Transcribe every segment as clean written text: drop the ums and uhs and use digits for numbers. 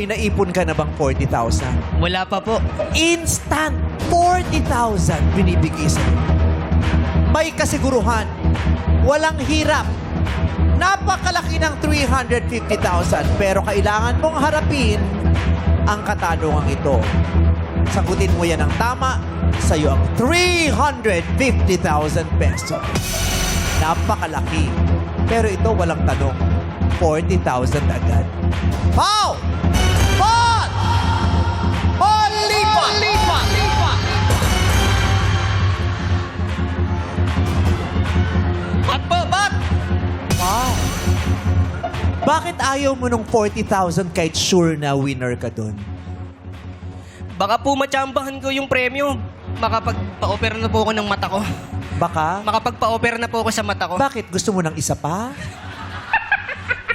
Naipon ka na bang 40,000? Wala pa po. Instant 40,000 binibigay sa'yo. May kasiguruhan. Walang hirap. Napakalaki ng 350,000 pero kailangan mong harapin ang katanungang ito. Sagutin mo yan ng tama, sa'yo ang 350,000 pesos. Napakalaki. Pero ito walang tanong. 40,000 agad. Pow! Pot! Lipat! Bat po, bat! Wow! Bakit ayaw mo nung 40,000 kahit sure na winner ka dun? Baka po matsambahan ko yung premyo. Makapagpa-opera na po ako ng mata ko. Baka? Makapagpa-opera na po ako sa mata ko. Bakit? Gusto mo ng isa pa?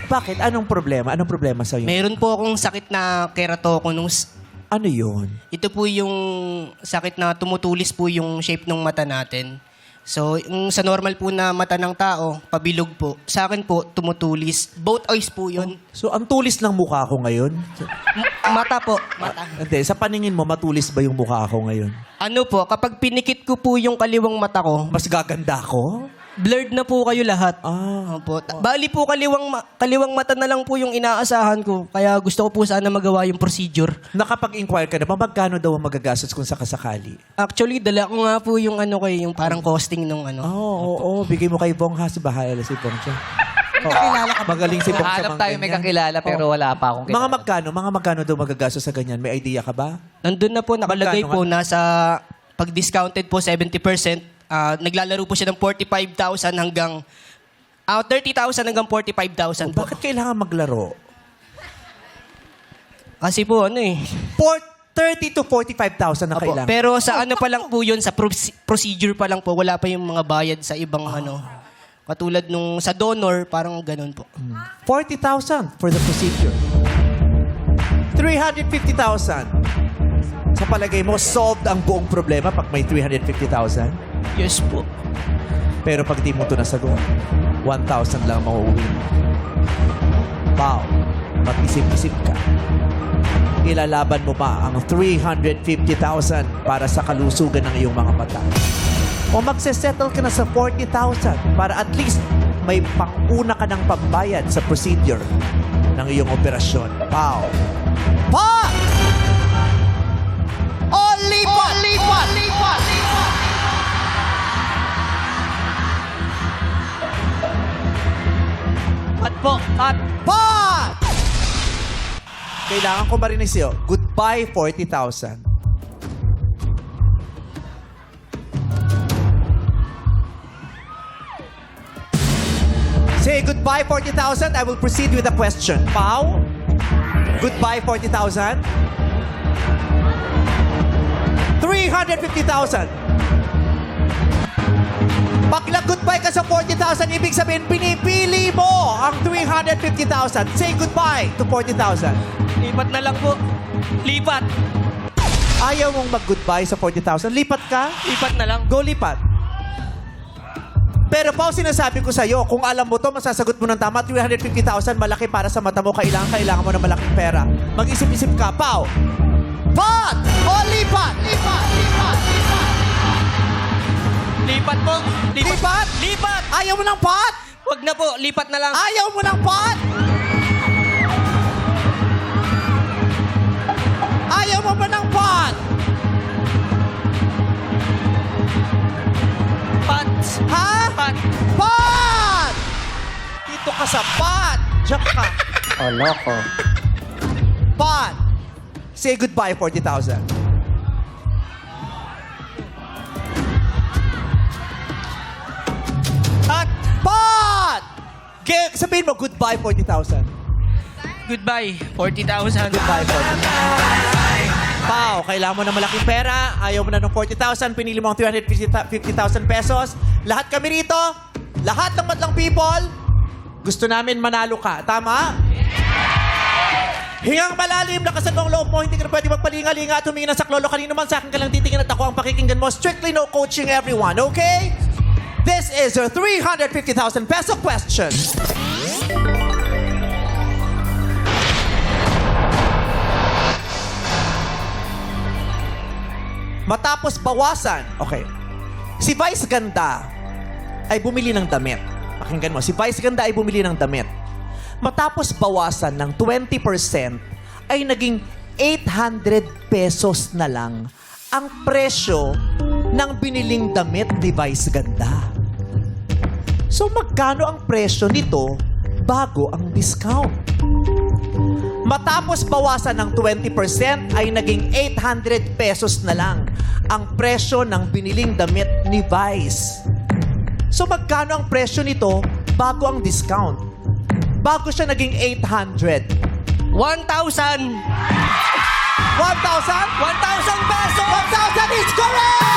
Bakit? Anong problema? Anong problema sa'yo? Meron po akong sakit na keratoconus. Ano yun? Ito po yung sakit na tumutulis po yung shape ng mata natin. So, yung sa normal po na mata ng tao, pabilog po. Sa akin po, tumutulis. Both eyes po yun. So, ang tulis ng mukha ko ngayon? Mata po. Mata. Hindi, sa paningin mo, matulis ba yung mukha ko ngayon? Ano po, kapag pinikit ko po yung kaliwang mata ko, Mas gaganda ko? blurred na po kayo lahat. Ah. Opo. Bali po, kaliwang mata na lang po yung inaasahan ko. Kaya gusto ko po sana magawa yung procedure. Nakapag-inquire ka na ba? Magkano daw ang magagastos kung sakasakali? Actually, dala ko nga po yung ano ko, yung parang costing nung ano. Oo. Bigay mo kay Bong ha. Si Bahala si Bong siya. Kakilala ka ba? Magaling si Bong sa Hanap mga tayo may ganyan. kakilala pero wala pa akong Mga magkano daw magagastos sa ganyan? May idea ka ba? Nandun na po, nakalagay Magkano po, nasa pag-discounted po, 70%. Naglalaro po siya ng 45,000 hanggang 30,000 hanggang 45,000 po. Bakit kailangan maglaro? Kasi po, ano eh. 30 to 45,000 na Opo, kailangan. pero sa ano pa lang po yun, sa procedure pa lang po, wala pa yung mga bayad sa ibang ano. Katulad nung sa donor, parang ganun po. 40,000 for the procedure. 350,000. Sa palagay mo, solved ang buong problema pag may 350,000? Yes po. Pero pag di mo ito nasagot, 1,000 lang mauuwi mo. Wow. Mag-isip-isip ka. Ilalaban mo pa ang 350,000 para sa kalusugan ng iyong mga mata. O magsesettle ka na sa 40,000 para at least may panguna ka ng pambayad sa procedure ng iyong operasyon. Wow. Pa! O lipat! Pat po, pat. Pot! Kailangan ko marinig sa'yo. Goodbye, 40,000. Say goodbye, 40,000. I will proceed with the question. Pau? Goodbye, 40,000. 350,000. Pag nag-goodbye ka sa 40,000, ibig sabihin, pinipili mo ang 350,000. Say goodbye to 40,000. Lipat na lang po. Lipat. Ayaw mong mag-goodbye sa 40,000. Lipat ka? Lipat na lang. Go lipat. Pero Pao, sinasabi ko sa'yo, kung alam mo to, masasagot mo ng tama, 350,000, malaki para sa mata mo, kailangan mo ng malaking pera. Mag-isip-isip ka, Pao. Pot! O lipat! Lipat po. Lipat? Lipat. Ayaw mo ng pot? Wag na po, lipat na lang. Ayaw mo ng pot? Ayaw mo ba ng pot? Pat. Ha? Pat. Pot! Dito ka sa pot. Diyan ka. Oh, loko. Pot! Say goodbye, 40,000. Pat. Pot! Sabihin mo, goodbye, 40,000. Goodbye, 40,000. Goodbye, 40,000. Pao, kailangan mo ng malaking pera. Ayaw mo na ng 40,000. Pinili mo ang 350,000 pesos. Lahat kami rito, lahat ng madlang people, gusto namin manalo ka. Tama? Hingang malalim, lakasan mo ang loob mo. Hindi ka na pwede magpalinga-linga at humingin ng saklolo. Kanino man sa akin ka lang titingin at ako ang pakikinggan mo. Strictly no coaching, everyone. Okay? This is your 350,000 peso question. Matapos bawasan, okay. Si Vice Ganda ay bumili ng damit. Pakinggan mo, si Vice Ganda ay bumili ng damit. Matapos bawasan ng 20%, ay naging 800 pesos na lang ang presyo ng biniling damit ni Vice Ganda. So magkano ang presyo nito bago ang discount? Matapos bawasan ng 20% ay naging 800 pesos na lang ang presyo ng biniling damit ni Vice. So magkano ang presyo nito bago ang discount? Bago siya naging 800. 1,000! 1,000? 1,000 pesos! 1,000 is correct!